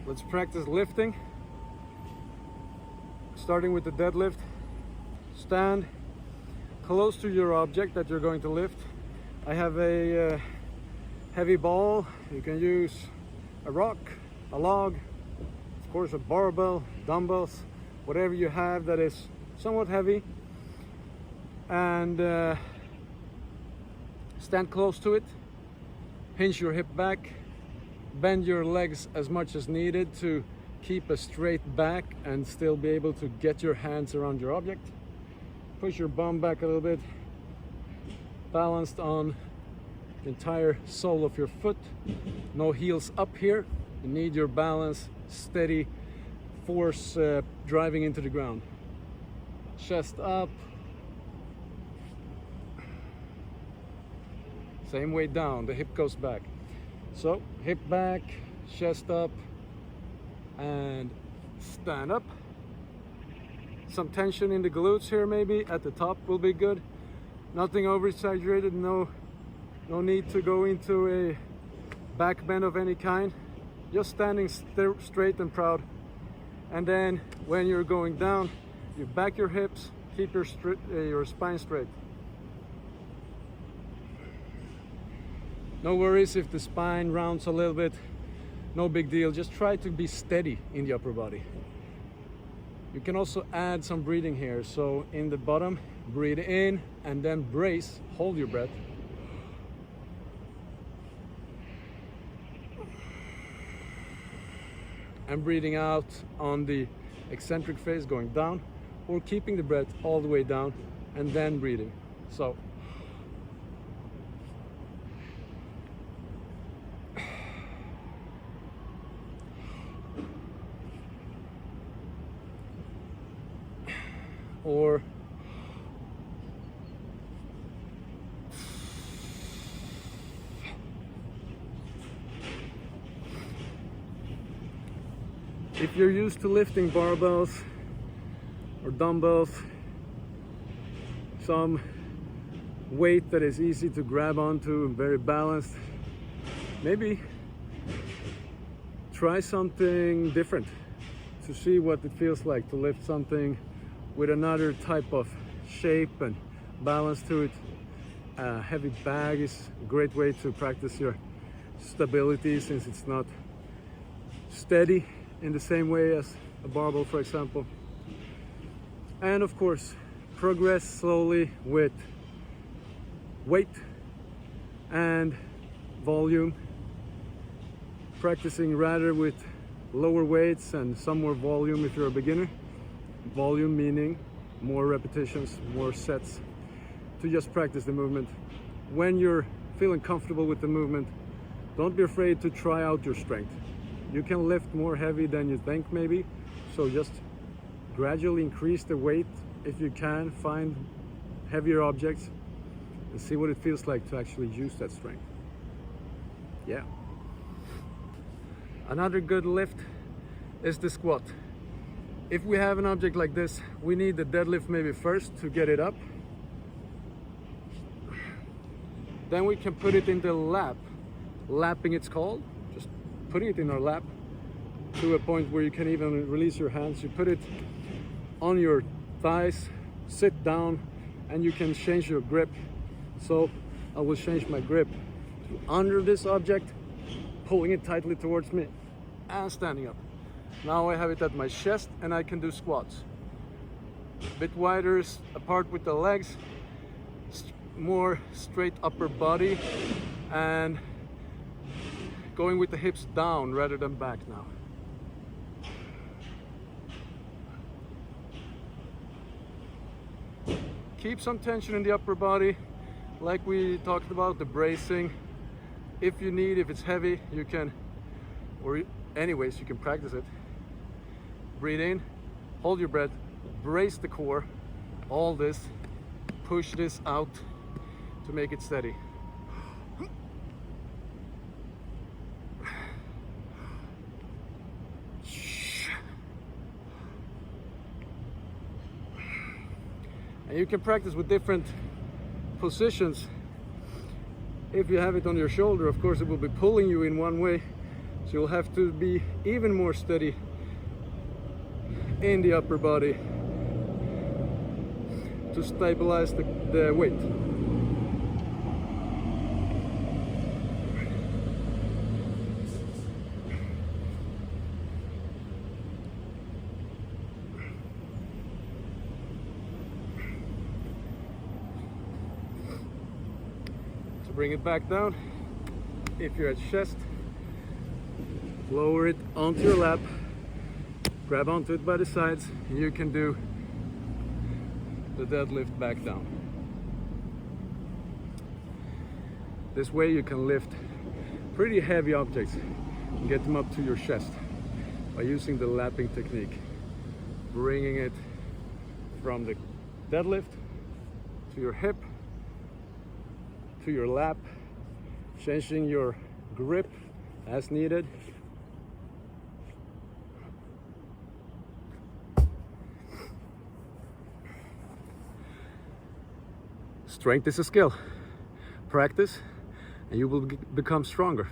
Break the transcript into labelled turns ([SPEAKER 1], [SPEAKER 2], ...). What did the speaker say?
[SPEAKER 1] Let's practice lifting. Starting with the deadlift. Stand close to your object that you're going to lift. I have a heavy ball. You can use a rock, a log, of course a barbell, dumbbells, whatever you have that is somewhat heavy. And stand close to it. Hinge your hip back. Bend your legs as much as needed to keep a straight back and still be able to get your hands around your object. Push your bum back a little bit. Balanced on the entire sole of your foot. No heels up here. You need your balance, steady force driving into the ground. Chest up. Same way down, the hip goes back. So hip back, chest up, and stand up. Some tension in the glutes here maybe at the top will be good. Nothing over exaggerated, no need to go into a back bend of any kind. Just standing straight and proud. And then when you're going down, you back your hips, keep your spine straight. No worries if the spine rounds a little bit, no big deal. Just try to be steady in the upper body. You can also add some breathing here. So in the bottom, breathe in and then brace, hold your breath. And breathing out on the eccentric phase, going down, or keeping the breath all the way down and then breathing. So or if you're used to lifting barbells or dumbbells, some weight that is easy to grab onto and very balanced, maybe try something different to see what it feels like to lift something with another type of shape and balance to it. A heavy bag is a great way to practice your stability since it's not steady in the same way as a barbell, for example. And of course, progress slowly with weight and volume. Practicing rather with lower weights and some more volume if you're a beginner. Volume meaning more repetitions, more sets to just practice the movement. When you're feeling comfortable with the movement, don't be afraid to try out your strength. You can lift more heavy than you think maybe, so just gradually increase the weight if you can. Find heavier objects and see what it feels like to actually use that strength. Yeah. Another good lift is the squat. If we have an object like this, we need the deadlift maybe first to get it up. Then we can put it in the lap. Lapping it's called. Just putting it in our lap to a point where you can even release your hands. You put it on your thighs, sit down, and you can change your grip. So I will change my grip to under this object, pulling it tightly towards me and standing up. Now I have it at my chest and I can do squats. A bit wider apart with the legs, more straight upper body, and going with the hips down rather than back now. Keep some tension in the upper body, like we talked about, the bracing. If you need, if it's heavy, you can, or anyways, you can practice it. Breathe in, hold your breath, brace the core, all this, push this out to make it steady. And you can practice with different positions. If you have it on your shoulder, of course it will be pulling you in one way. So you'll have to be even more steady in the upper body to stabilize the weight. To bring it back down, if you're at chest, lower it onto your lap, grab onto it by the sides, and you can do the deadlift back down. This way you can lift pretty heavy objects and get them up to your chest by using the lapping technique, bringing it from the deadlift to your hip, to your lap, changing your grip as needed. Strength is a skill. Practice and you will become stronger.